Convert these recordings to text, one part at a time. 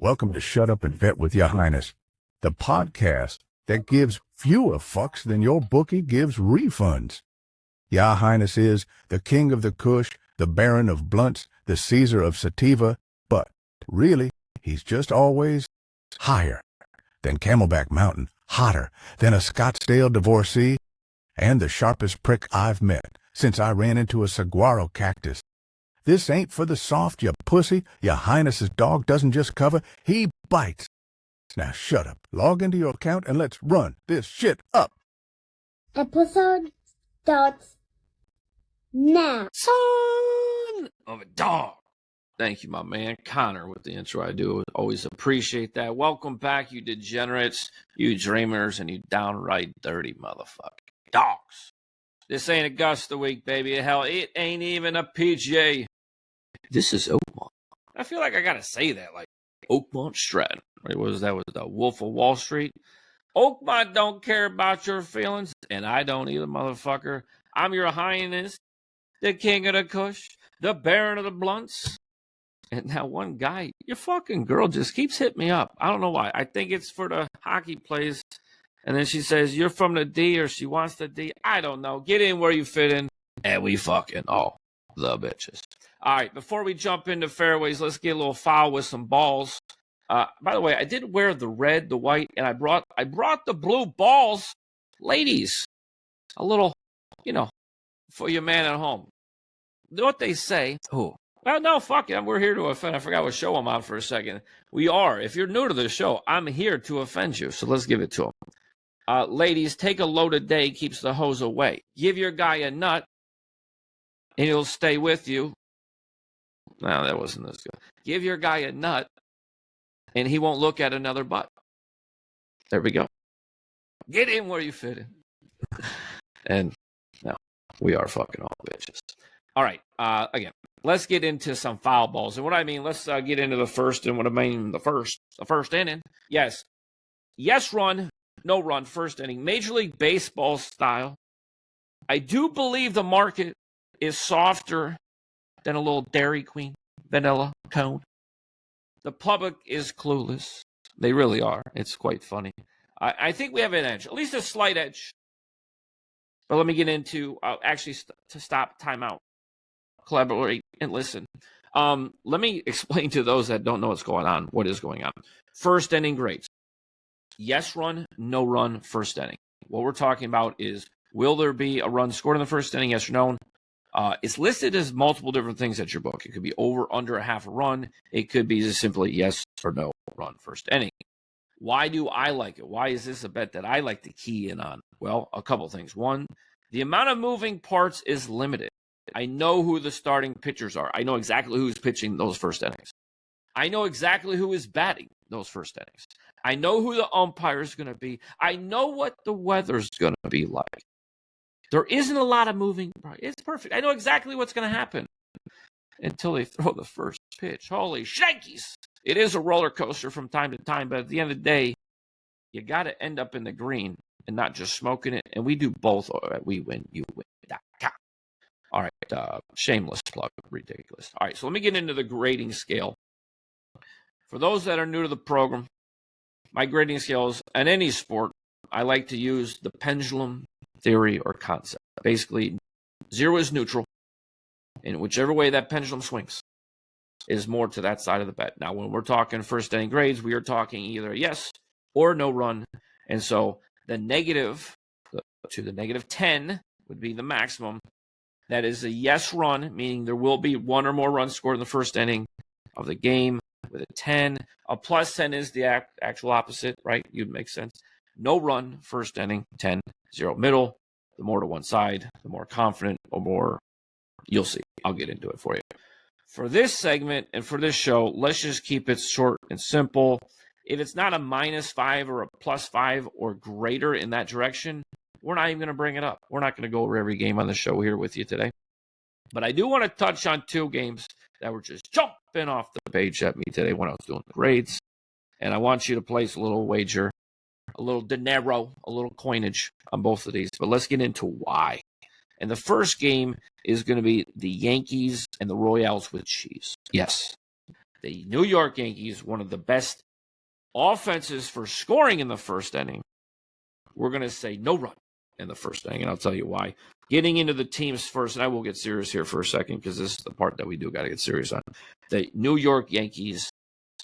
Welcome to Shut Up and Bet with Your Highness, the podcast that gives fewer fucks than your bookie gives refunds. Your Highness is the king of the Kush, the baron of blunts, the Caesar of sativa, but really, he's just always higher than Camelback Mountain, hotter than a Scottsdale divorcee, and the sharpest prick I've met since I ran into a saguaro cactus. This ain't for the soft, you pussy. Your Highness's dog doesn't just cover, he bites. Now shut up, log into your account, and let's run this shit up. Episode starts now. Son of a dog. Thank you, my man. Connor with the intro. I do always appreciate that. Welcome back, you degenerates, you dreamers, and you downright dirty motherfucking dogs. This ain't Augusta week, baby. Hell, it ain't even a PGA. This is Oakmont. I feel like I gotta say that, like Oakmont Stratton. Right? What was that? Was the Wolf of Wall Street? Oakmont don't care about your feelings, and I don't either, motherfucker. I'm your Highness, the king of the Kush, the baron of the blunts. And now one guy, your fucking girl just keeps hitting me up. I don't know why. I think it's for the hockey plays. And then she says, you're from the D, or she wants the D. I don't know. Get in where you fit in. And we fucking all the bitches. All right, before we jump into fairways, let's get a little foul with some balls. By the way, I did wear the red, the white, and I brought the blue balls. Ladies, a little, for your man at home. You know what they say? Oh. Well, no, fuck it. We're here to offend. I forgot what show I'm on for a second. We are. If you're new to the show, I'm here to offend you. So let's give it to them. Ladies, take a load a day, keeps the hose away. Give your guy a nut, and he'll stay with you. No, that wasn't as good. Give your guy a nut, and he won't look at another butt. There we go. Get in where you fit in. And no, we are fucking all bitches. All right, again, let's get into some foul balls. And what I mean, let's get into the first, and what I mean, the first inning. Yes run, no run, first inning. Major League Baseball style. I do believe the market is softer than a little Dairy Queen vanilla cone. The public is clueless. They really are. It's quite funny. I think we have an edge, at least a slight edge. But let me get into, to stop timeout. Collaborate and listen. Let me explain to those that don't know what's going on, what is going on. First inning grades. Yes run, no run, first inning. What we're talking about is, will there be a run scored in the first inning, yes or no? It's listed as multiple different things at your book. It could be over, under a half a run. It could be just simply yes or no run first inning. Why do I like it? Why is this a bet that I like to key in on? Well, a couple things. One, the amount of moving parts is limited. I know who the starting pitchers are. I know exactly who's pitching those first innings. I know exactly who is batting those first innings. I know who the umpire is going to be. I know what the weather's going to be like. There isn't a lot of moving parts. It's perfect. I know exactly what's going to happen until they throw the first pitch. Holy shnikes! It is a roller coaster from time to time, but at the end of the day, you got to end up in the green and not just smoking it. And we do both. We win, you win. All right, shameless plug, ridiculous. All right, so let me get into the grading scale. For those that are new to the program, my grading scales in any sport, I like to use the pendulum theory or concept. Basically, 0 is neutral, and whichever way that pendulum swings is more to that side of the bet. Now, when we're talking first inning grades, we are talking either yes or no run, and so the negative to the negative 10 would be the maximum. That is a yes run, meaning there will be one or more runs scored in the first inning of the game with a 10. A plus 10 is the actual opposite, right? You'd make sense. No run, first inning, 10, 0 middle. The more to one side, the more confident or more, you'll see. I'll get into it for you. For this segment and for this show, let's just keep it short and simple. If it's not a -5 or a +5 or greater in that direction, we're not even going to bring it up. We're not going to go over every game on the show here with you today. But I do want to touch on 2 games that were just jumping off the page at me today when I was doing the grades. And I want you to place a little wager, a little dinero, a little coinage on both of these. But let's get into why. And the first game is going to be the Yankees and the Royals with cheese. Yes, The New York Yankees, one of the best offenses for scoring in the first inning. We're going to say no run in the first inning, and I'll tell you why. Getting into the teams first, and I will get serious here for a second because this is the part that we do got to get serious on. The New York Yankees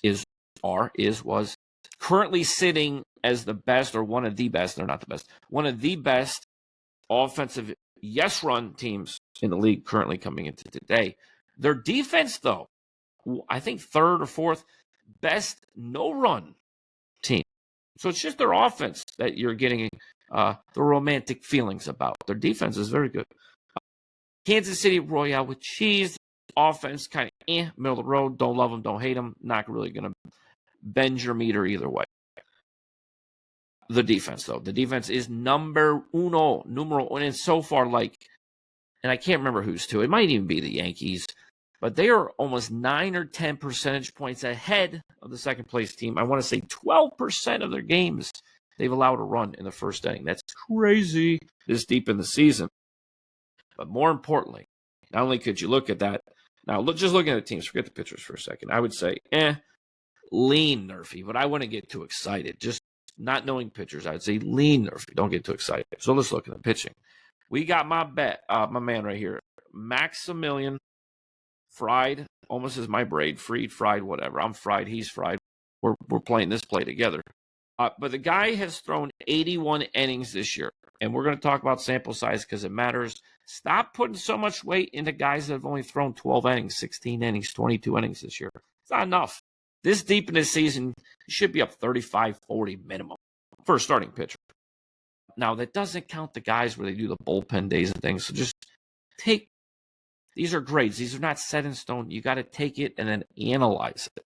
was currently sitting as the best, or one of the best, they're not the best, one of the best offensive yes-run teams in the league currently coming into today. Their defense, though, I think third or fourth best no-run team. So it's just their offense that you're getting the romantic feelings about. Their defense is very good. Kansas City Royale with cheese. Offense kind of middle of the road. Don't love them, don't hate them. Not really going to bend your meter either way. The defense, though. The defense is numero uno. And so far, and I can't remember who's two. It might even be the Yankees. But they are almost 9 or 10 percentage points ahead of the second place team. I want to say 12% of their games they've allowed a run in the first inning. That's crazy this deep in the season. But more importantly, not only could you look at that, now just looking at the teams, forget the pitchers for a second. I would say, lean Nerfy, but I wouldn't get too excited. Just not knowing pitchers, I would say lean Nerfy. Don't get too excited. So let's look at the pitching. We got my man right here, Maximilian Fried, almost as my braid, fried, whatever. I'm fried, he's fried. We're playing this play together. But the guy has thrown 81 innings this year. And we're going to talk about sample size because it matters. Stop putting so much weight into guys that have only thrown 12 innings, 16 innings, 22 innings this year. It's not enough. This deep in the season, you should be up 35, 40 minimum for a starting pitcher. Now, that doesn't count the guys where they do the bullpen days and things. So just take. These are grades. These are not set in stone. You got to take it and then analyze it.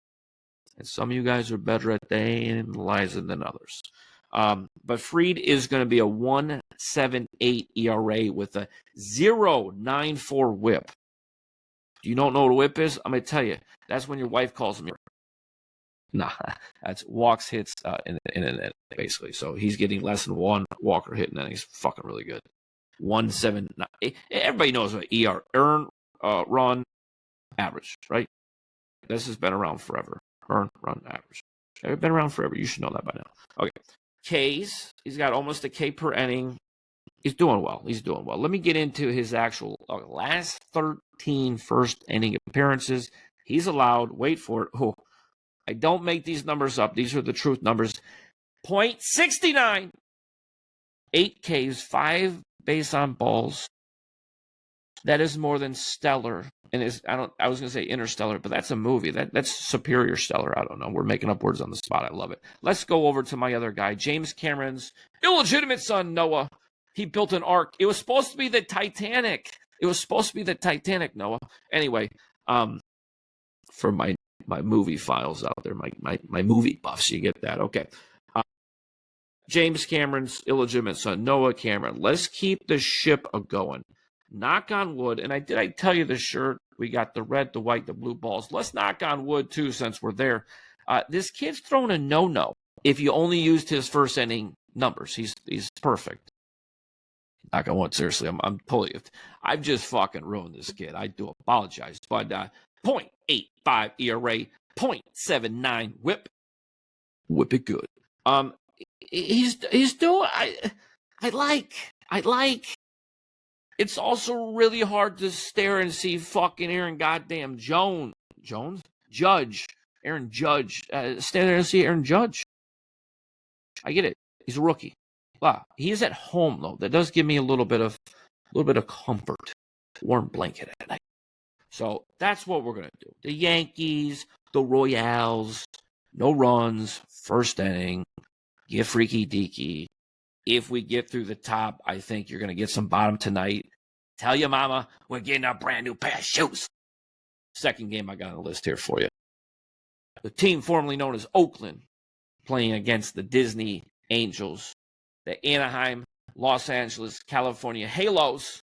And some of you guys are better at analyzing than others. But Fried is going to be a 1.78 ERA with a 0.94 whip. You don't know what a whip is? I'm going to tell you. That's when your wife calls me. Nah, that's walks, hits, in an inning, basically. So he's getting less than one walk or hit, and then he's fucking really good. 1.79. Everybody knows what earn, run, average, right? This has been around forever. Earn, run, average. It's been around forever. You should know that by now. Okay. Ks. He's got almost a K per inning. He's doing well. Let me get into his actual last 13 first inning appearances. He's allowed, wait for it. Oh, I don't make these numbers up. These are the truth numbers. .69. 8 Ks, 5 base on balls. That is more than stellar. And I was gonna say interstellar, but that's a movie. That's superior stellar. I don't know. We're making up words on the spot. I love it. Let's go over to my other guy, James Cameron's illegitimate son, Noah. He built an ark. It was supposed to be the Titanic. Noah. Anyway, for my movie files out there, my movie buffs, you get that. Okay. James Cameron's illegitimate son, Noah Cameron. Let's keep the ship a-going. Knock on wood. And I tell you the shirt? We got the red, the white, the blue balls. Let's knock on wood, too, since we're there. This kid's thrown a no-no. If you only used his first inning numbers, he's perfect. Knock on wood, seriously. I'm totally. I've just fucking ruined this kid. I do apologize. But .85 ERA, .79 whip. Whip it good. He's doing. I like. It's also really hard to stare and see fucking Aaron goddamn Aaron Judge. Stand there and see Aaron Judge. I get it. He's a rookie. Wow. He is at home though. That does give me a little bit of comfort. Warm blanket at night. So that's what we're gonna do. The Yankees, the Royals, no runs, first inning, get freaky deaky. If we get through the top, I think you're going to get some bottom tonight. Tell your mama we're getting a brand new pair of shoes. Second game I got on the list here for you. The team formerly known as Oakland playing against the Disney Angels. The Anaheim, Los Angeles, California Halos.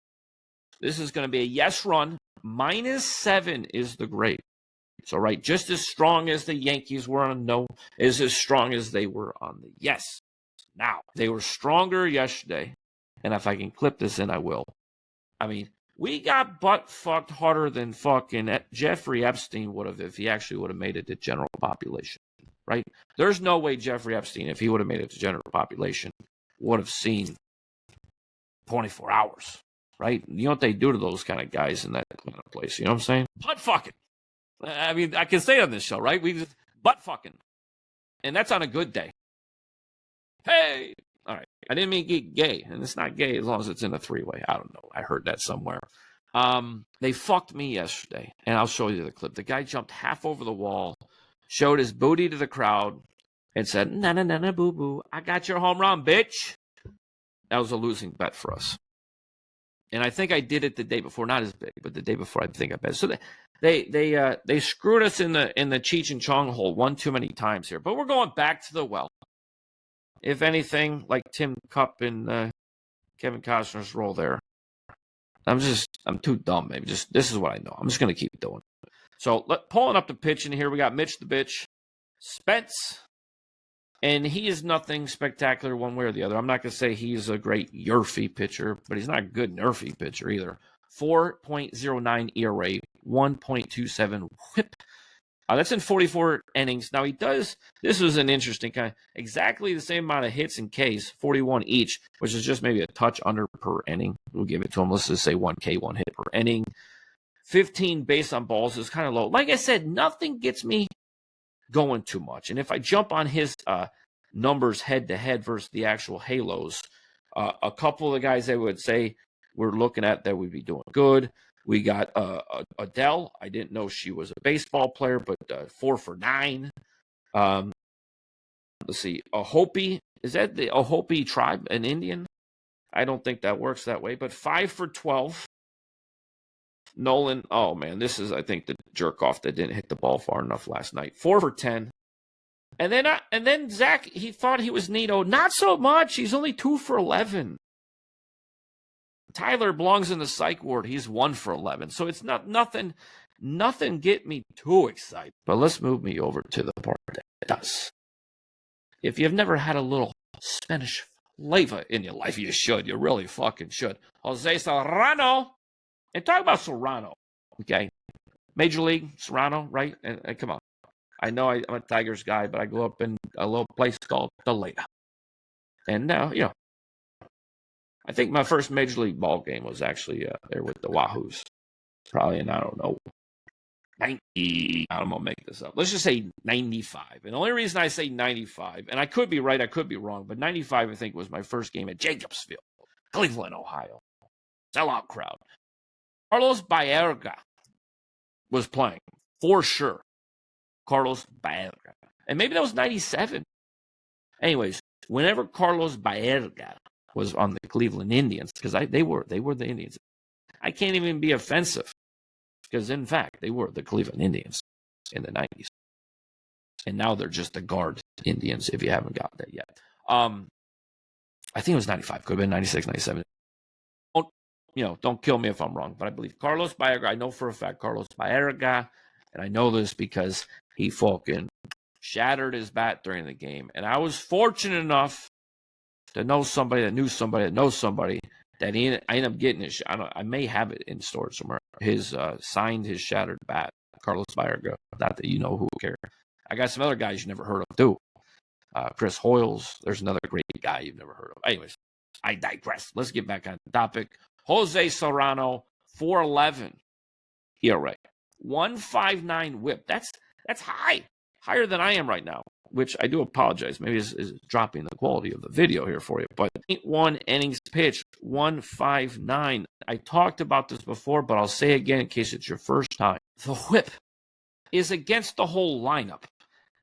This is going to be a yes run. -7 is the grade. So, right, just as strong as the Yankees were on no is as strong as they were on the yes. Now, they were stronger yesterday, and if I can clip this in, I will. I mean, We got butt fucked harder than fucking Jeffrey Epstein would have if he actually would have made it to general population, right? There's no way Jeffrey Epstein, if he would have made it to general population, would have seen 24 hours, right? You know what they do to those kind of guys in that kind of place, you know what I'm saying? Butt fucking. I mean, I can say it on this show, right? We just butt fucking. And that's on a good day. Hey! All right. I didn't mean get gay, and it's not gay as long as it's in a three-way. I don't know. I heard that somewhere. They fucked me yesterday, and I'll show you the clip. The guy jumped half over the wall, showed his booty to the crowd, and said, "Na na na na boo boo, I got your home run, bitch." That was a losing bet for us. And I think I did it the day before, not as big, but the day before I think I bet. So they screwed us in the Cheech and Chong hole one too many times here. But we're going back to the well. If anything, like Tim Cup and Kevin Costner's role there. I'm too dumb, maybe. Just this is what I know. I'm just gonna keep doing it. So pulling up the pitch in here, we got Mitch the Bitch, Spence, and he is nothing spectacular one way or the other. I'm not gonna say he's a great Yerfy pitcher, but he's not a good Nerfy pitcher either. 4.09 ERA, 1.27 WHIP. That's in 44 innings. Now, this was an interesting kind of exactly the same amount of hits and Ks, 41 each, which is just maybe a touch under per inning. We'll give it to him. Let's just say 1 K, 1 hit per inning. 15 base on balls is kind of low. Like I said, nothing gets me going too much. And if I jump on his numbers head-to-head versus the actual Halos, a couple of the guys I would say we're looking at that would be doing good. We got Adele. I didn't know she was a baseball player, but 4 for 9. Let's see. A Hopi. Is that the Hopi tribe, an Indian? I don't think that works that way, but 5 for 12. Nolan. Oh, man. This is, I think, the jerk off that didn't hit the ball far enough last night. 4 for 10. And then Zach, he thought he was Nito. Not so much. He's only 2 for 11. Tyler belongs in the psych ward. He's 1 for 11. So it's nothing get me too excited. But let's move me over to the part that does. If you've never had a little Spanish flavor in your life, you should. You really fucking should. Jose Soriano. And talk about Soriano, okay? Major League, Soriano, right? And come on. I know I'm a Tigers guy, but I grew up in a little place called the Lotta. And now, I think my first Major League ball game was actually there with the Wahoos. Probably in, I don't know, 90. I'm going to make this up. Let's just say 95. And the only reason I say 95, and I could be right, I could be wrong, but 95, I think, was my first game at Jacobsville, Cleveland, Ohio. Sellout crowd. Carlos Baerga was playing, for sure. Carlos Baerga. And maybe that was 97. Anyways, whenever Carlos Baerga was on the Cleveland Indians, because they were the Indians. I can't even be offensive, because in fact, they were the Cleveland Indians in the 90s. And now they're just the guard Indians, if you haven't got that yet. I think it was 95, could have been 96, 97. Don't kill me if I'm wrong, but I believe Carlos Baerga, I know for a fact Carlos Baerga, and I know this because he fucking shattered his bat during the game. And I was fortunate enough to know somebody that knew somebody that knows somebody that I ended up getting his. I may have it in storage somewhere. His signed his shattered bat, Carlos Baerga. Not that you know who cares. I got some other guys you never heard of too. Chris Hoyles. There's another great guy you've never heard of. Anyways, I digress. Let's get back on topic. Jose Soriano, 4.11 ERA, 1.59 WHIP. That's higher than I am right now. Which I do apologize. Maybe is dropping the quality of the video here for you. But 1 innings pitched, 159. I talked about this before, but I'll say again in case it's your first time. The whip is against the whole lineup.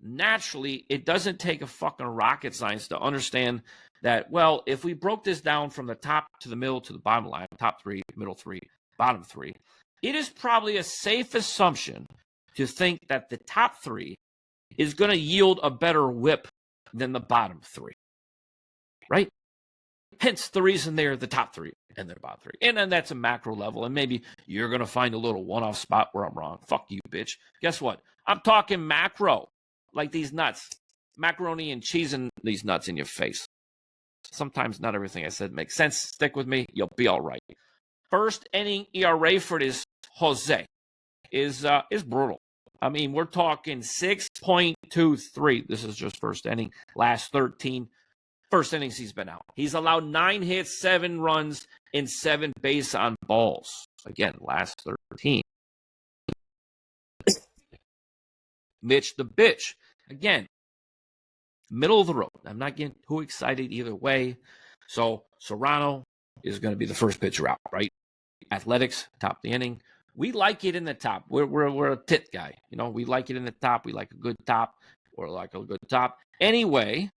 Naturally, it doesn't take a fucking rocket science to understand that, well, if we broke this down from the top to the middle to the bottom line, top 3, middle 3, bottom 3, it is probably a safe assumption to think that the top 3 is going to yield a better whip than the bottom 3, right? Hence the reason they're the top 3 and they're bottom 3. And then that's a macro level, and maybe you're going to find a little one-off spot where I'm wrong. Fuck you, bitch. Guess what? I'm talking macro, like these nuts. Macaroni and cheese and these nuts in your face. Sometimes not everything I said makes sense. Stick with me. You'll be all right. First inning ERA for this Jose is brutal. I mean, we're talking 6.23. This is just first inning. Last 13 first innings he's been out. He's allowed 9 hits, 7 runs, and 7 base on balls. Again, last 13. Mitch the bitch. Again, middle of the road. I'm not getting too excited either way. So Soriano is going to be the first pitcher out, right? Athletics, top of the inning. We like it in the top. We're a tit guy. You know, we like it in the top. We like a good top or like a good top. Anyway,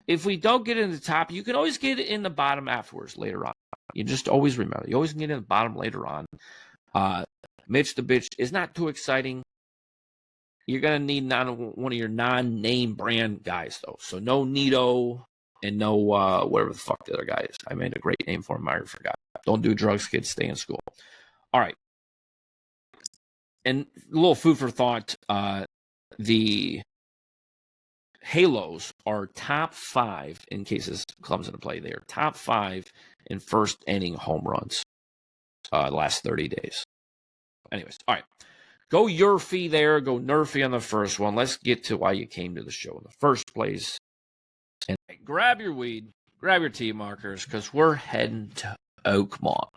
if we don't get it in the top, you can always get it in the bottom afterwards later on. You just always remember. You always can get it in the bottom later on. Mitch the bitch is not too exciting. You're going to need one of your non-name brand guys, though. So no Nito and no whatever the fuck the other guy is. I made a great name for him. I forgot. Don't do drugs, kids. Stay in school. All right. And a little food for thought. The Halos are top 5, in case this comes into play. They are top 5 in first inning home runs the last 30 days. Anyways, all right. Go Yurfie there. Go Nerfy on the first one. Let's get to why you came to the show in the first place. And grab your weed, grab your tee markers, because we're heading to Oakmont.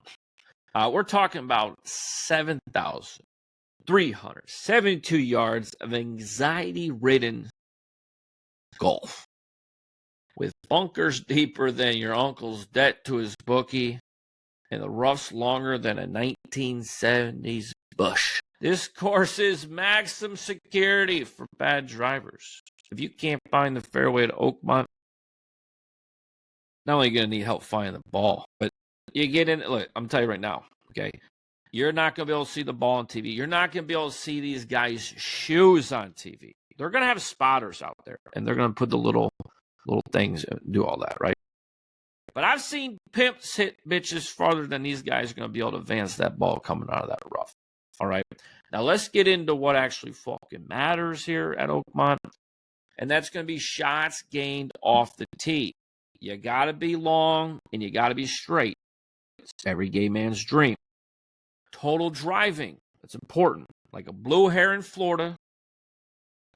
We're talking about 7,372 yards of anxiety-ridden golf, with bunkers deeper than your uncle's debt to his bookie, and the roughs longer than a 1970s bush. This course is maximum security for bad drivers. If you can't find the fairway to Oakmont, not only are you going to need help finding the ball, but you get in. Look, I'm telling you right now, okay? You're not going to be able to see the ball on TV. You're not going to be able to see these guys' shoes on TV. They're going to have spotters out there, and they're going to put the little things and do all that, right? But I've seen pimps hit bitches farther than these guys are going to be able to advance that ball coming out of that rough. All right. Now let's get into what actually fucking matters here at Oakmont. And that's going to be shots gained off the tee. You got to be long and you got to be straight. It's every gay man's dream. Total driving. That's important. Like a blue hair in Florida.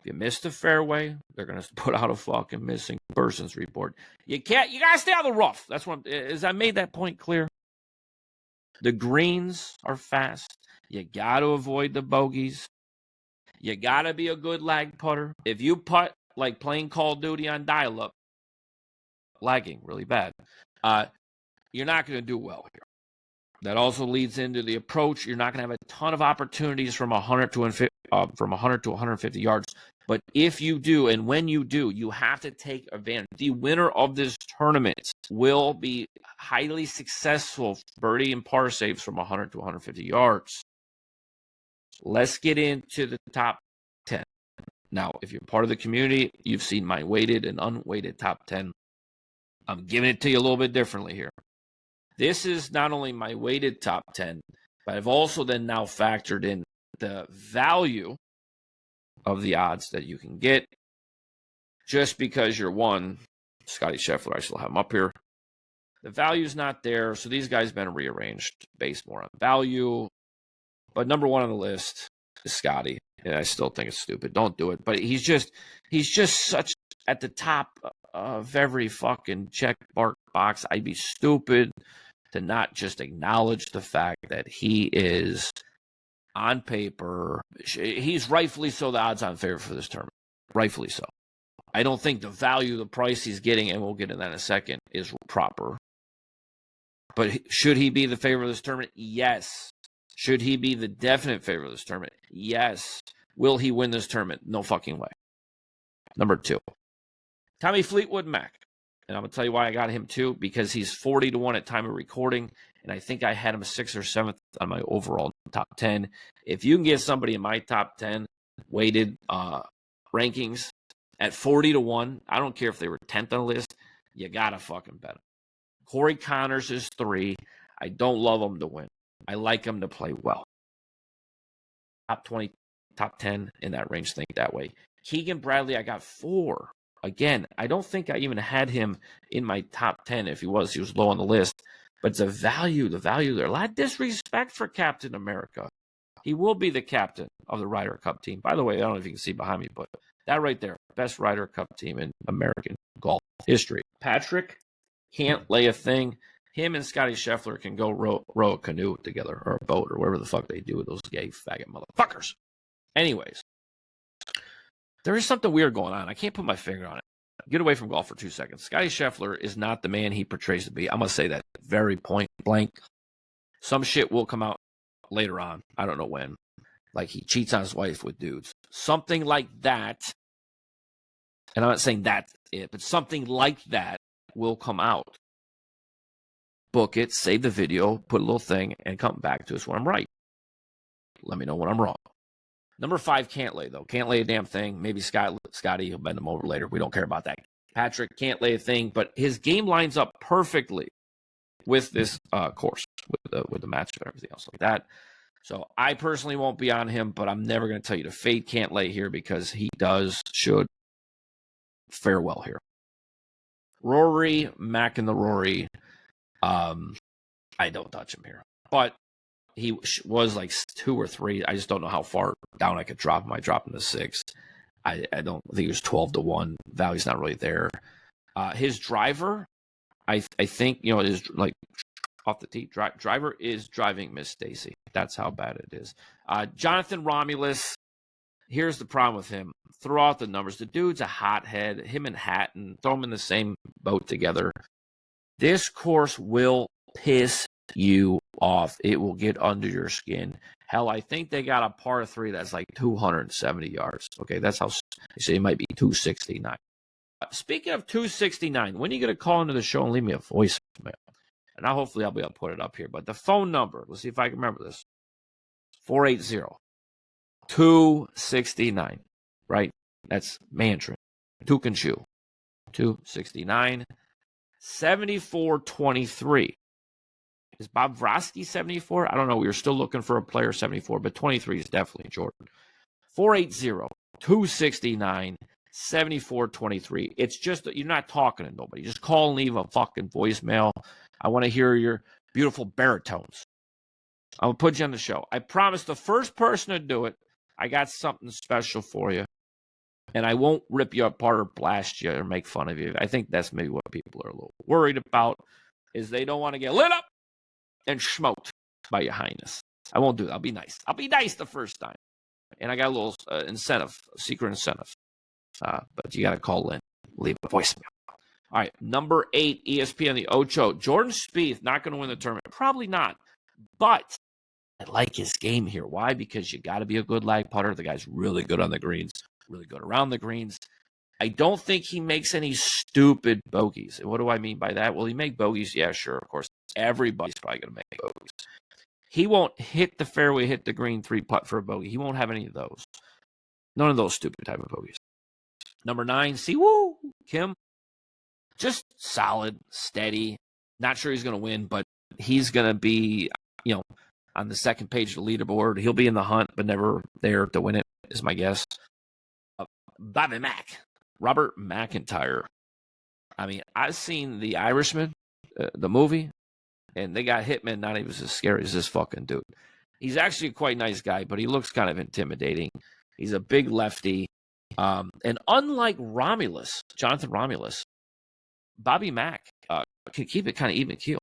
If you miss the fairway, they're going to put out a fucking missing persons report. You got to stay out of the rough. That's what I made that point clear. The greens are fast. You got to avoid the bogeys. You got to be a good lag putter. If you putt like playing Call of Duty on dial-up, lagging really bad, you're not going to do well here. That also leads into the approach. You're not going to have a ton of opportunities from 100 to 150 yards. But if you do, and when you do, you have to take advantage. The winner of this tournament will be highly successful birdie and par saves from 100 to 150 yards. Let's get into the top 10. Now, if you're part of the community, you've seen my weighted and unweighted top 10. I'm giving it to you a little bit differently here. This is not only my weighted top 10, but I've also then now factored in the value of the odds that you can get. Just because you're one, Scotty Scheffler, I still have him up here. The value's not there, so these guys have been rearranged based more on value. But number one on the list is Scotty. And I still think it's stupid. Don't do it. But he's just such at the top of every fucking check box. I'd be stupid to not just acknowledge the fact that he is on paper. He's rightfully so the odds on favorite for this tournament. Rightfully so. I don't think the value, the price he's getting, and we'll get into that in a second, is proper. But should he be the favorite of this tournament? Yes. Should he be the definite favorite of this tournament? Yes. Will he win this tournament? No fucking way. Number 2, Tommy Fleetwood Mac. And I'm going to tell you why I got him too, because he's 40-1 at time of recording, and I think I had him 6th or 7th on my overall top 10. If you can get somebody in my top 10 weighted rankings at 40-1, I don't care if they were 10th on the list, you got to fucking bet him. Corey Connors is 3. I don't love him to win. I like him to play well. Top 20, top 10 in that range, think that way. Keegan Bradley, I got 4. Again, I don't think I even had him in my top 10. If he was low on the list. But the value there. A lot of disrespect for Captain America. He will be the captain of the Ryder Cup team. By the way, I don't know if you can see behind me, but that right there, best Ryder Cup team in American golf history. Patrick can't lay a thing. Him and Scotty Scheffler can go row a canoe together or a boat or whatever the fuck they do with those gay faggot motherfuckers. Anyways, there is something weird going on. I can't put my finger on it. Get away from golf for 2 seconds. Scotty Scheffler is not the man he portrays to be. I'm going to say that very point blank. Some shit will come out later on. I don't know when. Like he cheats on his wife with dudes. Something like that. And I'm not saying that's it, but something like that will come out. Book it, save the video, put a little thing, and come back to us when I'm right. Let me know when I'm wrong. Number 5, can't lay, though. Can't lay a damn thing. Maybe Scotty will bend him over later. We don't care about that. Patrick can't lay a thing, but his game lines up perfectly with this course, with the match and everything else like that. So I personally won't be on him, but I'm never going to tell you to fade can't lay here because he should fare well here. Rory, Mac and the Rory. I don't touch him here, but he was like 2 or 3. I just don't know how far down I could drop him. I dropped him to 6. I don't think he was 12-1. Value's not really there. His driver, I think, is like off the tee. Driver is driving Miss Stacy. That's how bad it is. Jonathan Romulus. Here's the problem with him. Throw out the numbers. The dude's a hothead. Him and Hatton, throw them in the same boat together. This course will piss you off. It will get under your skin. Hell, I think they got a par 3 that's like 270 yards. Okay, that's how they say it might be 269. Speaking of 269, when are you going to call into the show and leave me a voicemail? And hopefully I'll be able to put it up here. But the phone number, let's see if I can remember this. 480-269, right? That's Mandarin. Tukanshu. 269. 74-23. Is Bob Vrosky 74? I don't know. We were still looking for a player 74, but 23 is definitely Jordan. 480-269-74-23. It's just that you're not talking to nobody. Just call and leave a fucking voicemail. I want to hear your beautiful baritones. I'm going to put you on the show. I promise the first person to do it, I got something special for you. And I won't rip you apart or blast you or make fun of you. I think that's maybe what people are a little worried about, is they don't want to get lit up and smoked by your Highness. I won't do that. I'll be nice. I'll be nice the first time. And I got a little incentive, secret incentive. But you got to call in, leave a voicemail. All right, number 8, ESPN the Ocho. Jordan Spieth, not going to win the tournament. Probably not. But I like his game here. Why? Because you got to be a good lag putter. The guy's really good on the greens. Really good around the greens. I don't think he makes any stupid bogeys. And what do I mean by that? Will he make bogeys? Yeah, sure. Of course, everybody's probably going to make bogeys. He won't hit the fairway, hit the green 3-putt for a bogey. He won't have any of those. None of those stupid type of bogeys. Number 9, Siwoo Kim. Just solid, steady. Not sure he's going to win, but he's going to be, on the second page of the leaderboard. He'll be in the hunt, but never there to win it, is my guess. Bobby Mack, Robert McIntyre. I mean, I've seen The Irishman, the movie, and they got Hitman not even as scary as this fucking dude. He's actually a quite nice guy, but he looks kind of intimidating. He's a big lefty. And unlike Romulus, Jonathan Romulus, Bobby Mack can keep it kind of even keel.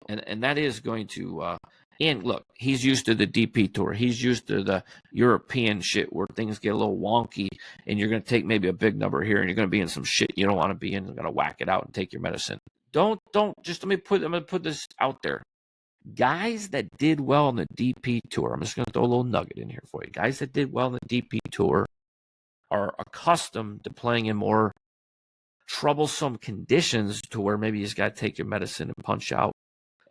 And that is going to and look, he's used to the DP tour. He's used to the European shit where things get a little wonky and you're going to take maybe a big number here and you're going to be in some shit you don't want to be in. You're going to whack it out and take your medicine. I'm going to put this out there. Guys that did well on the DP tour, I'm just going to throw a little nugget in here for you. Guys that did well on the DP tour are accustomed to playing in more troublesome conditions to where maybe you just got to take your medicine and punch out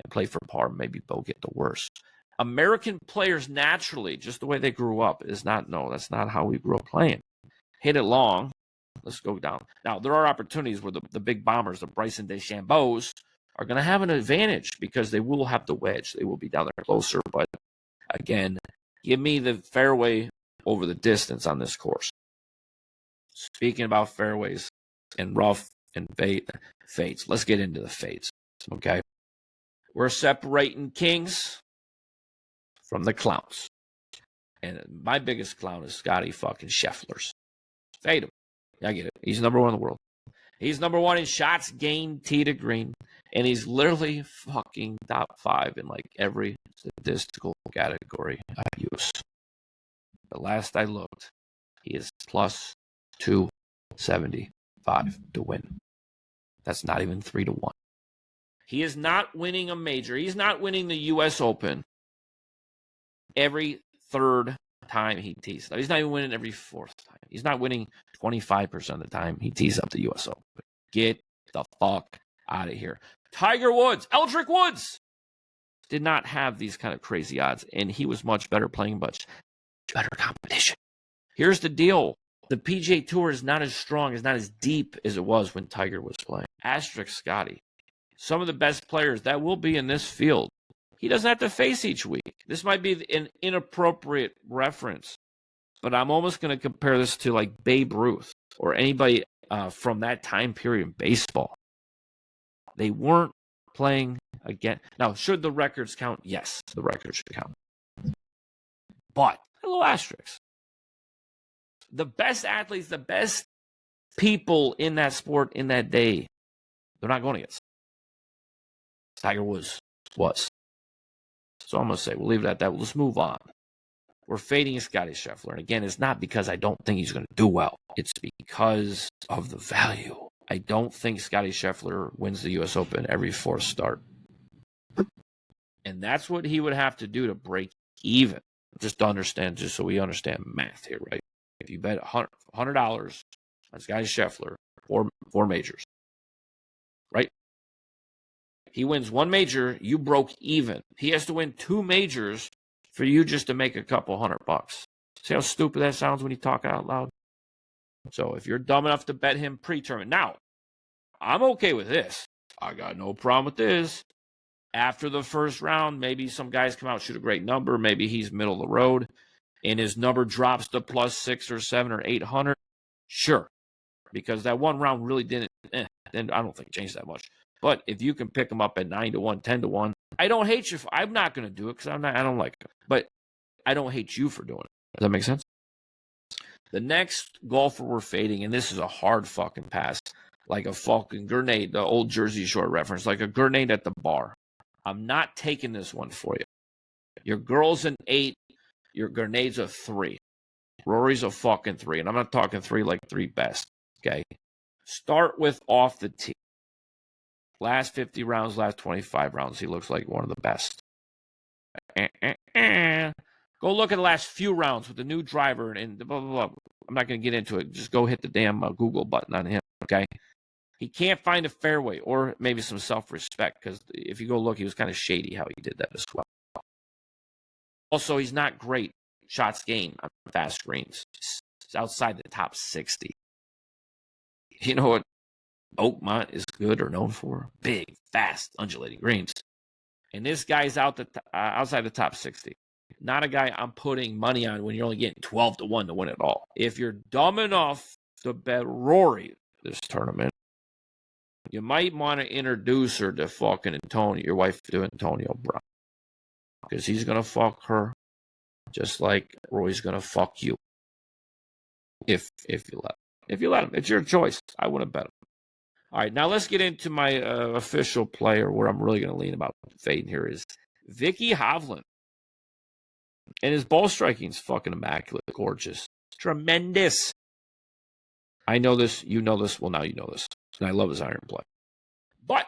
and play for par, maybe both get the worst. American players naturally, just the way they grew up, that's not how we grew up playing. Hit it long. Let's go down. Now, there are opportunities where the big bombers, the Bryson DeChambeaus, are going to have an advantage because they will have the wedge. They will be down there closer. But again, give me the fairway over the distance on this course. Speaking about fairways and rough and fades, let's get into the fades, okay? We're separating kings from the clowns. And my biggest clown is Scotty fucking Scheffler's. Fade him. I get it. He's number one in the world. He's number one in shots gained tee to green. And he's literally fucking top 5 in like every statistical category I use. The last I looked, he is plus 275 to win. That's not even 3-1. He is not winning a major. He's not winning the U.S. Open every third time he tees. He's not even winning every fourth time. He's not winning 25% of the time he tees up the U.S. Open. Get the fuck out of here. Tiger Woods, Eldrick Woods, did not have these kind of crazy odds, and he was much better playing, but better competition. Here's the deal. The PGA Tour is not as strong, is not as deep as it was when Tiger was playing. Asterisk Scotty. Some of the best players that will be in this field, he doesn't have to face each week. This might be an inappropriate reference, but I'm almost going to compare this to like Babe Ruth or anybody from that time period in baseball. They weren't playing again. Now, should the records count? Yes, the records should count. But, a little asterisk. The best athletes, the best people in that sport in that day, they're not going against. Tiger Woods was. So I'm going to say, we'll leave it at that. We'll just move on. We're fading Scotty Scheffler. And again, it's not because I don't think he's going to do well. It's because of the value. I don't think Scotty Scheffler wins the U.S. Open every fourth start. And that's what he would have to do to break even. Just to understand, just so we understand math here, right? If you bet $100 on Scotty Scheffler, four majors, right? He wins one major, you broke even. He has to win 2 majors for you just to make a couple $100. See how stupid that sounds when you talk out loud? So if you're dumb enough to bet him pre-tournament. Now, I'm okay with this. I got no problem with this. After the first round, maybe some guys come out, shoot a great number. Maybe he's middle of the road, and his number drops to plus 6 or 7 or 800. Sure, because that one round really didn't. Then I don't think it changed that much. But if you can pick him up at 9-1, 10-1, I don't hate you. I'm not going to do it because I don't like it. But I don't hate you for doing it. Does that make sense? The next golfer we're fading, and this is a hard fucking pass, like a fucking grenade, the old Jersey Shore reference, like a grenade at the bar. I'm not taking this one for you. Your girl's an 8, your grenade's a 3. Rory's a fucking 3, and I'm not talking 3 like 3 best, okay? Start with off the tee. Last 50 rounds, last 25 rounds, he looks like one of the best. Go look at the last few rounds with the new driver and blah, blah, blah. I'm not going to get into it. Just go hit the damn Google button on him, okay? He can't find a fairway or maybe some self-respect because if you go look, he was kind of shady how he did that as well. Also, he's not great shots gained on fast greens. He's outside the top 60. You know what Oakmont is good or known for? Big, fast, undulating greens. And this guy's outside the top 60. Not a guy I'm putting money on when you're only getting 12-1 to win it all. If you're dumb enough to bet Rory this tournament, you might want to introduce her to fucking Antonio, your wife to Antonio Brown. Because he's going to fuck her just like Roy's going to fuck you. If you let him. If you let him. It's your choice. I wouldn't bet him. All right, now let's get into my official player where I'm really going to lean about fading here is Vicky Hovland. And his ball striking is fucking immaculate, gorgeous, tremendous. I know this, you know this, well now you know this. And I love his iron play. But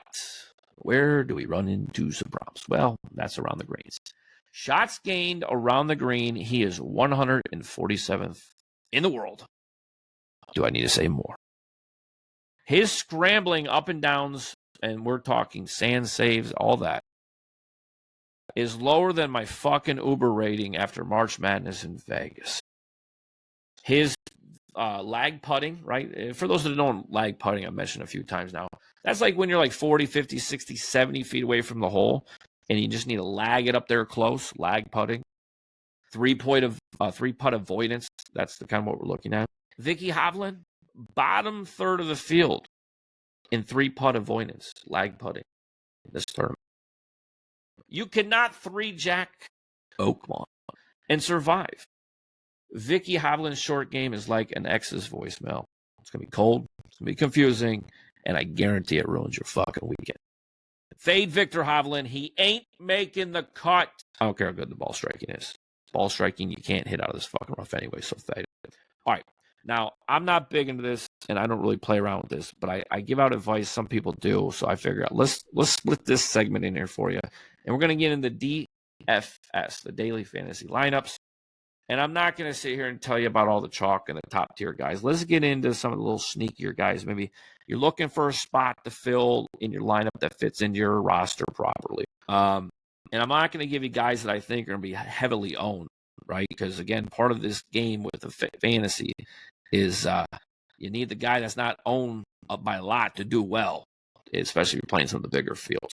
where do we run into some problems? Well, that's around the greens. Shots gained around the green, he is 147th in the world. Do I need to say more? His scrambling up and downs, and we're talking sand saves, all that, is lower than my fucking Uber rating after March Madness in Vegas. His lag putting, right? For those that don't know lag putting, I've mentioned a few times now. That's like when you're like 40, 50, 60, 70 feet away from the hole, and you just need to lag it up there close, lag putting. Three-putt avoidance, that's the kind of what we're looking at. Vicky Hovland, bottom third of the field in 3-putt avoidance, lag putting this tournament. You cannot 3-jack Oakmont and survive. Vicky Hovland's short game is like an ex's voicemail. It's going to be cold. It's going to be confusing. And I guarantee it ruins your fucking weekend. Fade Victor Hovland. He ain't making the cut. I don't care how good the ball striking is. Ball striking, you can't hit out of this fucking rough anyway, so fade it. All right. Now, I'm not big into this, and I don't really play around with this, but I give out advice. Some people do, so I figure out let's split this segment in here for you. And we're going to get into DFS, the daily fantasy lineups. And I'm not going to sit here and tell you about all the chalk and the top tier guys. Let's get into some of the little sneakier guys. Maybe you're looking for a spot to fill in your lineup that fits into your roster properly. And I'm not going to give you guys that I think are going to be heavily owned, right? Because, again, part of this game with the fantasy is you need the guy that's not owned by a lot to do well, especially if you're playing some of the bigger fields.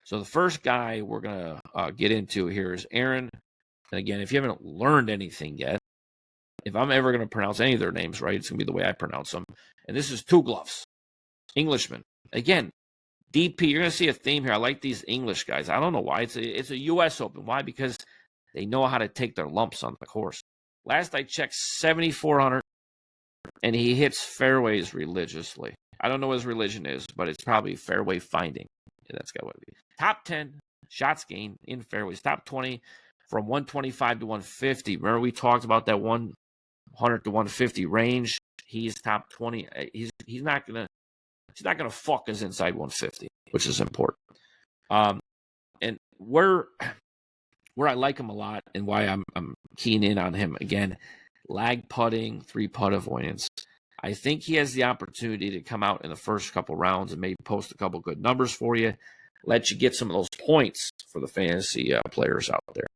So the first guy we're going to get into here is Aaron. And again, if you haven't learned anything yet, if I'm ever going to pronounce any of their names right, it's going to be the way I pronounce them. And this is Two Gloves, Englishman. Again, DP, you're going to see a theme here. I like these English guys. I don't know why. It's a U.S. Open. Why? Because they know how to take their lumps on the course. Last I checked, 7,400, and he hits fairways religiously. I don't know what his religion is, but it's probably fairway finding. Yeah, that's got what it be. Top 10 shots gained in fairways. Top 20 from 125 to 150. Remember we talked about that 100 to 150 range? He's top 20. He's not gonna fuck us inside 150, which is important. And where I like him a lot and why I'm keying in on him again, lag putting, 3-putt avoidance. I think he has the opportunity to come out in the first couple rounds and maybe post a couple good numbers for you, let you get some of those points for the fantasy players out there.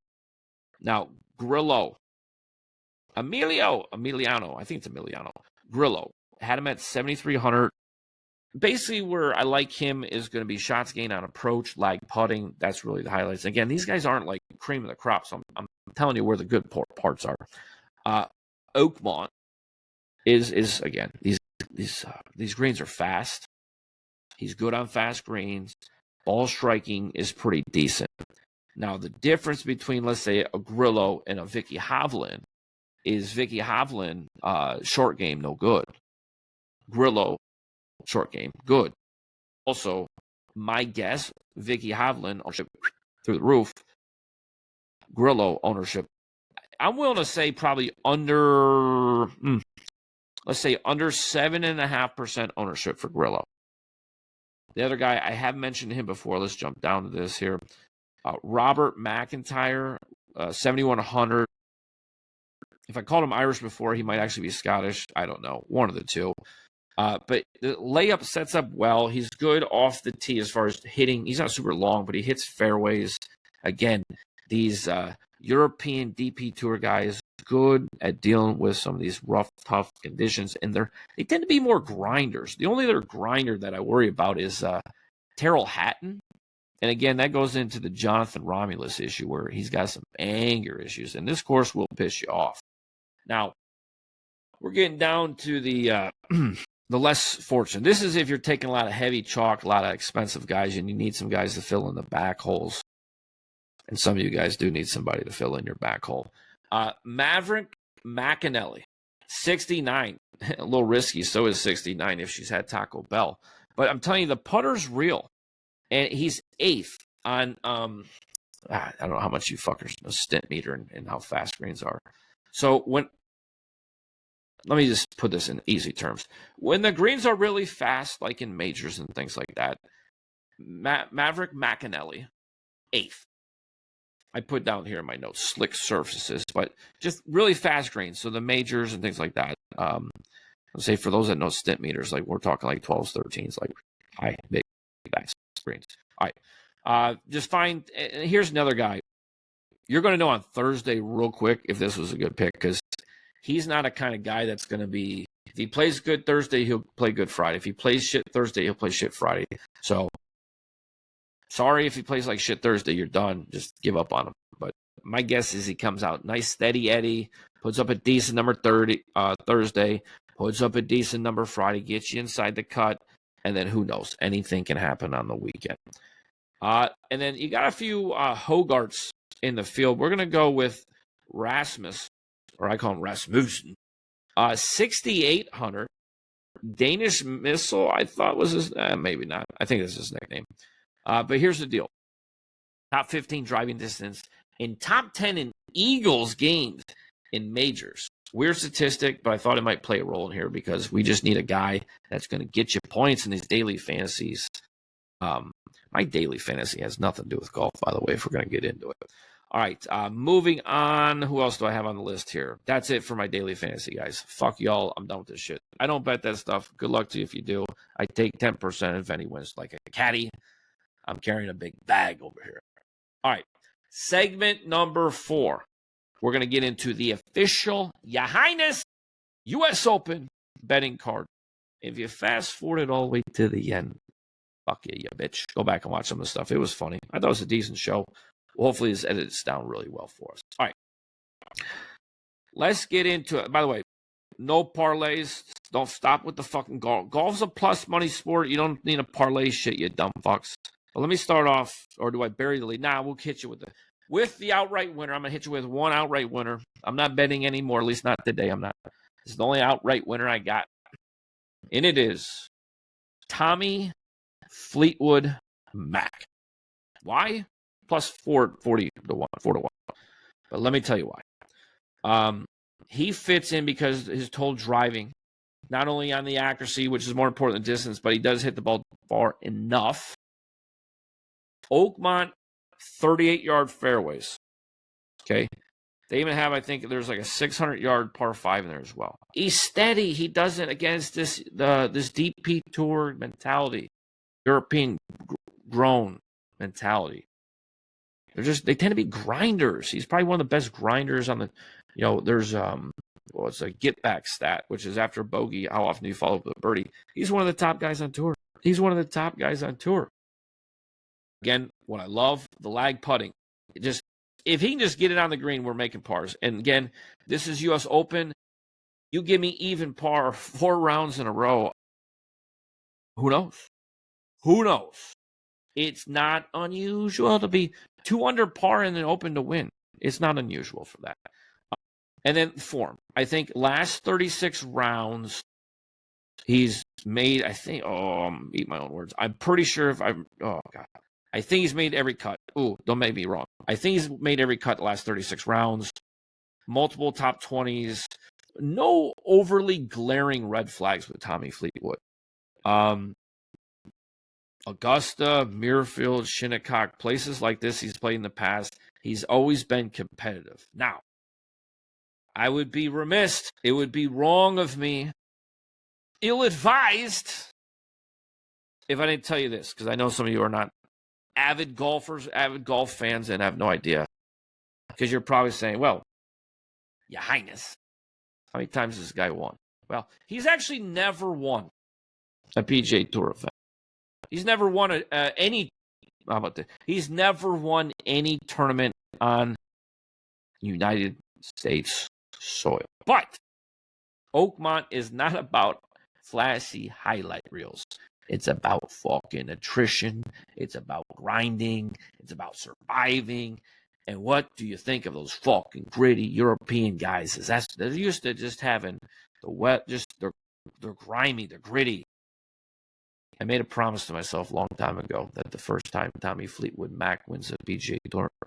Now, Grillo, Emiliano, I think it's Emiliano. Grillo, had him at 7,300. Basically, where I like him is going to be shots gained on approach, lag putting. That's really the highlights. Again, these guys aren't like cream of the crop, so I'm telling you where the good parts are. Oakmont is again, these greens are fast. He's good on fast greens. Ball striking is pretty decent. Now, the difference between, let's say, a Grillo and a Vicky Hovland is Vicky Hovland, short game, no good. Grillo, short game, good. Also, my guess, Vicky Hovland, ownership through the roof. Grillo, ownership, I'm willing to say probably under, let's say under 7.5% ownership for Grillo. The other guy, I have mentioned him before. Let's jump down to this here. Robert McIntyre, 7,100. If I called him Irish before, he might actually be Scottish. I don't know. One of the two. But the layup sets up well. He's good off the tee as far as hitting. He's not super long, but he hits fairways. Again, these European DP Tour guys, good at dealing with some of these rough, tough conditions. And they tend to be more grinders. The only other grinder that I worry about is Terrell Hatton. And again, that goes into the Jonathan Romulus issue where he's got some anger issues. And this course will piss you off. Now, we're getting down to the less fortunate. This is if you're taking a lot of heavy chalk, a lot of expensive guys, and you need some guys to fill in the back holes. And some of you guys do need somebody to fill in your back hole. Maverick McAnally, 69. A little risky, so is 69 if she's had Taco Bell. But I'm telling you, the putter's real. And he's 8th on, I don't know how much you fuckers know stint meter and how fast greens are. So let me just put this in easy terms. When the greens are really fast, like in majors and things like that, Maverick McAnally, 8th. I put down here in my notes, slick surfaces, but just really fast greens. So the majors and things like that. Let's say for those that know stint meters, like we're talking like 12s, 13s, like high, big, fast greens. All right. Just find, here's another guy. You're going to know on Thursday real quick if this was a good pick because he's not a kind of guy that's going to be, if he plays good Thursday, he'll play good Friday. If he plays shit Thursday, he'll play shit Friday. So, sorry if he plays like shit Thursday, you're done. Just give up on him. But my guess is he comes out nice, steady Eddie, puts up a decent number Thursday, puts up a decent number Friday, gets you inside the cut, and then who knows? Anything can happen on the weekend. And then you got a few Hogarts in the field. We're going to go with Rasmus, or I call him Rasmussen. 6,800. Danish Missile, I thought was his, maybe not. I think that's his nickname. But here's the deal. Top 15 driving distance and top 10 in Eagles games in majors. Weird statistic, but I thought it might play a role in here because we just need a guy that's going to get you points in these daily fantasies. My daily fantasy has nothing to do with golf, by the way, if we're going to get into it. All right, moving on. Who else do I have on the list here? That's it for my daily fantasy, guys. Fuck y'all. I'm done with this shit. I don't bet that stuff. Good luck to you if you do. I take 10% if any wins like a caddy. I'm carrying a big bag over here. All right, segment number 4. We're going to get into the official Highness U.S. Open betting card. If you fast forward it all the way to the end, fuck you, you bitch. Go back and watch some of the stuff. It was funny. I thought it was a decent show. Hopefully this edits down really well for us. All right. Let's get into it. By the way, no parlays. Don't stop with the fucking golf. Golf's a plus money sport. You don't need a parlay shit, you dumb fucks. But let me start off, or do I bury the lead? Nah, we'll hit you with the outright winner. I'm going to hit you with one outright winner. I'm not betting anymore, at least not today. I'm not. This is the only outright winner I got. And it is Tommy Fleetwood Mac. Why? Plus 440 to 1, 4 to 1. But let me tell you why. He fits in because his total driving, not only on the accuracy, which is more important than distance, but he does hit the ball far enough. Oakmont, 38-yard fairways. Okay. They even have, I think, there's like a 600-yard par 5 in there as well. He's steady. He doesn't against this DP Tour mentality, European grown mentality. They tend to be grinders. He's probably one of the best grinders on the, there's it's a get back stat, which is after bogey, how often do you follow up with a birdie? He's one of the top guys on tour. Again, what I love, the lag putting. If he can just get it on the green, we're making pars. And again, this is U.S. Open. You give me even par 4 rounds in a row. Who knows? It's not unusual to be 2 under par and then open to win. It's not unusual for that. And then form. I think last 36 rounds, he's made, I think, eat my own words. I'm pretty sure I think he's made every cut. Ooh, don't make me wrong. I think he's made every cut the last 36 rounds. Multiple top 20s. No overly glaring red flags with Tommy Fleetwood. Augusta, Muirfield, Shinnecock, places like this he's played in the past. He's always been competitive. Now, I would be remiss. It would be wrong of me, ill-advised, if I didn't tell you this, because I know some of you are not avid golfers, avid golf fans, and have no idea. Because you're probably saying, well, Your Highness, how many times has this guy won? Well, he's actually never won a PGA Tour event. He's never won any. How about this? He's never won any tournament on United States soil. But Oakmont is not about flashy highlight reels. It's about fucking attrition. It's about grinding. It's about surviving. And what do you think of those fucking gritty European guys? They're used to just having the wet, just they're grimy, they're gritty. I made a promise to myself a long time ago that the first time Tommy Fleetwood Mac wins a PGA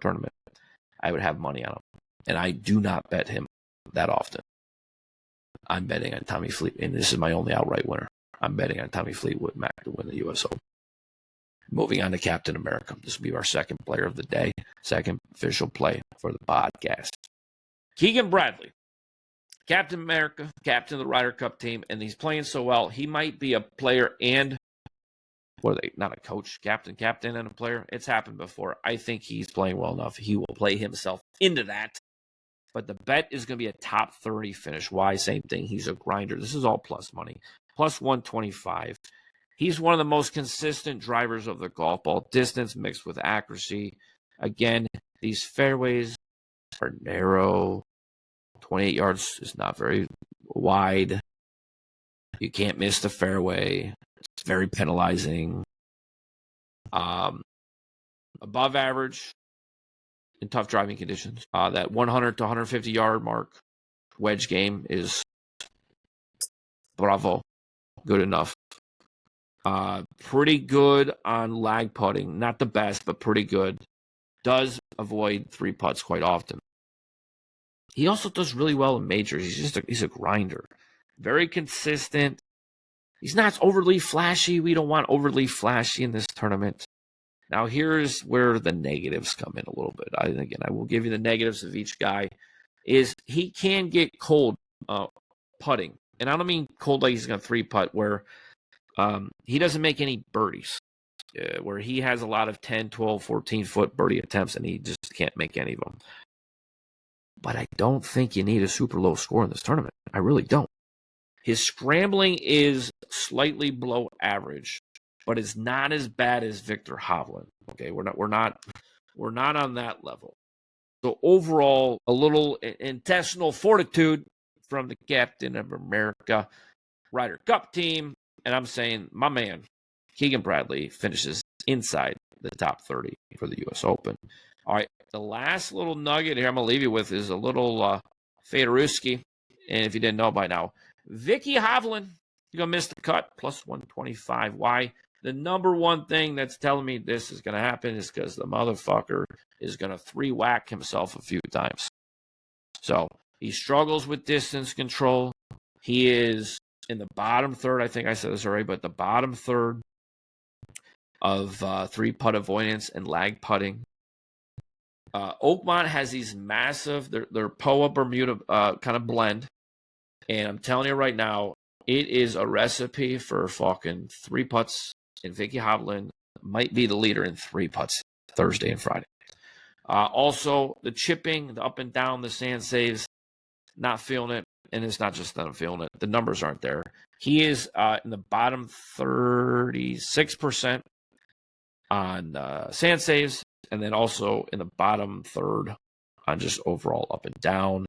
tournament, I would have money on him. And I do not bet him that often. I'm betting on Tommy Fleetwood, and this is my only outright winner. I'm betting on Tommy Fleetwood Mac to win the U.S. Open. Moving on to Captain America. This will be our second player of the day, second official play for the podcast. Keegan Bradley, Captain America, captain of the Ryder Cup team, and he's playing so well, he might be a player and not a coach, captain and a player. It's happened before. I think he's playing well enough. He will play himself into that. But the bet is going to be a top 30 finish. Why? Same thing. He's a grinder. This is all plus money. Plus 125. He's one of the most consistent drivers of the golf ball. Distance mixed with accuracy. Again, these fairways are narrow. 28 yards is not very wide. You can't miss the fairway. It's very penalizing. above average in tough driving conditions. That 100 to 150 yard mark wedge game is bravo, good enough. Pretty good on lag putting, not the best, but pretty good. Does avoid 3 putts quite often. He also does really well in majors. He's a grinder, very consistent. He's not overly flashy. We don't want overly flashy in this tournament. Now, here's where the negatives come in a little bit. I will give you the negatives of each guy. Is he can get cold putting. And I don't mean cold like he's going to 3-putt, where he doesn't make any birdies, where he has a lot of 10, 12, 14-foot birdie attempts, and he just can't make any of them. But I don't think you need a super low score in this tournament. I really don't. His scrambling is slightly below average, but it's not as bad as Victor Hovland. Okay, we're not on that level. So overall, a little intestinal fortitude from the captain of America Ryder Cup team, and I'm saying my man Keegan Bradley finishes inside the top 30 for the U.S. Open. All right, the last little nugget here I'm going to leave you with is a little Federuski. And if you didn't know by now, Vicky Hovland, you're going to miss the cut, plus 125. Why? The number one thing that's telling me this is going to happen is because the motherfucker is going to 3-whack himself a few times. So he struggles with distance control. He is in the bottom third. I think I said this already, but the bottom third of 3-putt avoidance and lag putting. Oakmont has these massive, they're POA Bermuda kind of blend. And I'm telling you right now, it is a recipe for fucking 3 putts. And Vicky Hovland might be the leader in 3 putts Thursday and Friday. Also, the chipping, the up and down, the sand saves, not feeling it. And it's not just that I'm feeling it. The numbers aren't there. He is in the bottom 36% on sand saves. And then also in the bottom third on just overall up and down.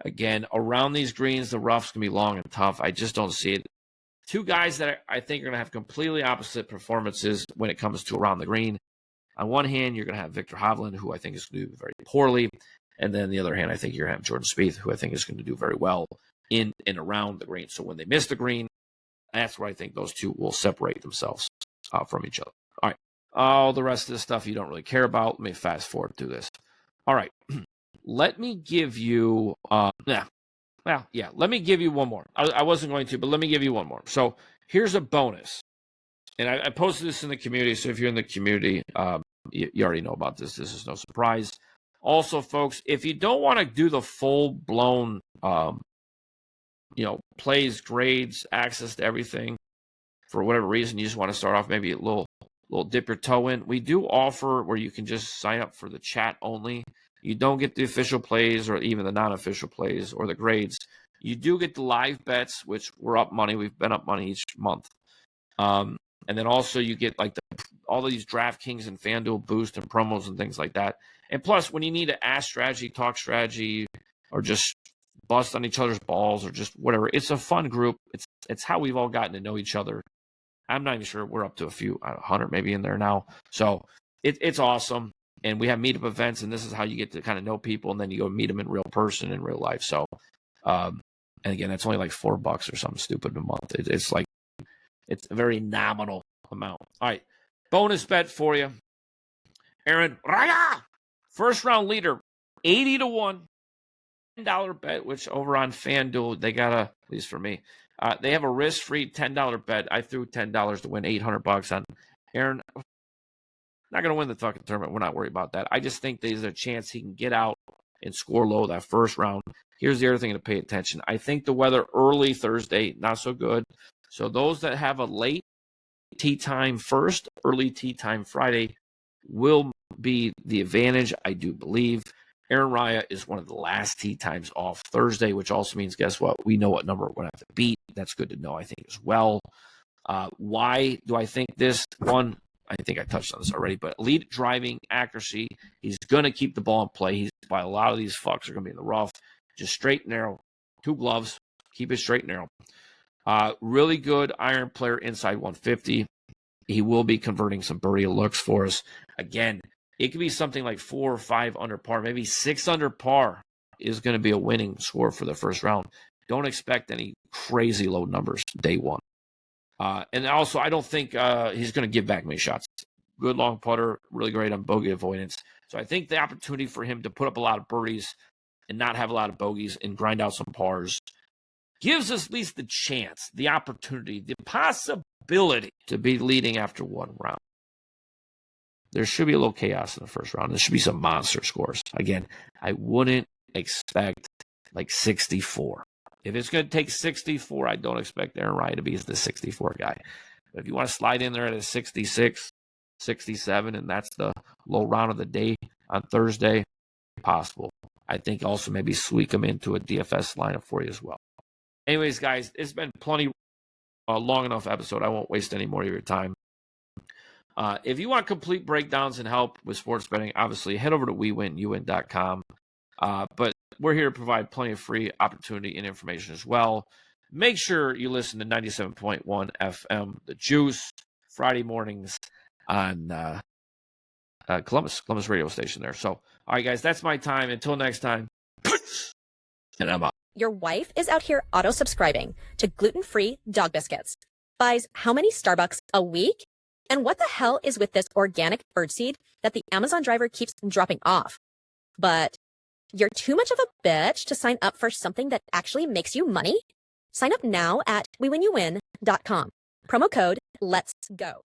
Again, around these greens, the rough's going to be long and tough. I just don't see it. 2 guys that I think are going to have completely opposite performances when it comes to around the green. On one hand, you're going to have Victor Hovland, who I think is going to do very poorly. And then on the other hand, I think you're going to have Jordan Spieth, who I think is going to do very well in and around the green. So when they miss the green, that's where I think those 2 will separate themselves from each other. All right. All the rest of the stuff you don't really care about. Let me fast forward through this. All right. Let me give you, let me give you one more. I wasn't going to, but let me give you one more. So here's a bonus. And I posted this in the community. So if you're in the community, you already know about this. This is no surprise. Also, folks, if you don't want to do the full-blown, plays, grades, access to everything, for whatever reason, you just want to start off maybe a little dip your toe in. We do offer where you can just sign up for the chat only. You don't get the official plays or even the non-official plays or the grades. You do get the live bets, which we're up money. We've been up money each month. And then also you get like all of these DraftKings and FanDuel boost and promos and things like that. And plus, when you need to ask strategy, talk strategy, or just bust on each other's balls or just whatever, it's a fun group. It's how we've all gotten to know each other. I'm not even sure. We're up to a few, 100 maybe in there now. So it's awesome. And we have meetup events, and this is how you get to kind of know people, and then you go meet them in real person in real life. So, and again, it's only like $4 or something stupid a month. It's a very nominal amount. All right, bonus bet for you. Aaron Raya, first round leader, 80 to 1. $10 bet, which over on FanDuel, they got at least for me, they have a risk-free $10 bet. I threw $10 to win $800 on Aaron. Not going to win the fucking tournament. We're not worried about that. I just think there's a chance he can get out and score low that first round. Here's the other thing to pay attention. I think the weather early Thursday, not so good. So those that have a late tee time first, early tee time Friday will be the advantage, I do believe. Aaron Raya is one of the last tee times off Thursday, which also means, guess what? We know what number we're going to have to beat. That's good to know, I think, as well. Why do I think this? One, I think I touched on this already, but elite driving accuracy. He's going to keep the ball in play. While a lot of these fucks are going to be in the rough. Just straight and narrow. 2 gloves. Keep it straight and narrow. Really good iron player inside 150. He will be converting some birdie looks for us. Again, it could be something like 4 or 5 under par, maybe 6 under par is going to be a winning score for the first round. Don't expect any crazy low numbers day one. And also, I don't think he's going to give back many shots. Good long putter, really great on bogey avoidance. So I think the opportunity for him to put up a lot of birdies and not have a lot of bogeys and grind out some pars gives us at least the chance, the opportunity, the possibility to be leading after one round. There should be a little chaos in the first round. There should be some monster scores. Again, I wouldn't expect like 64. If it's going to take 64, I don't expect Aaron Rai to be the 64 guy. But if you want to slide in there at a 66, 67, and that's the low round of the day on Thursday, possible. I think also maybe squeak him into a DFS lineup for you as well. Anyways, guys, it's been plenty long enough episode. I won't waste any more of your time. If you want complete breakdowns and help with sports betting, obviously head over to wewinun.com. But we're here to provide plenty of free opportunity and information as well. Make sure you listen to 97.1 FM, The Juice, Friday mornings on Columbus radio station there. So, all right, guys, that's my time. Until next time, and I'm out. Your wife is out here auto-subscribing to gluten-free dog biscuits. Buys how many Starbucks a week? And what the hell is with this organic birdseed that the Amazon driver keeps dropping off? But you're too much of a bitch to sign up for something that actually makes you money? Sign up now at wewinwin.com. Promo code LET'S GO.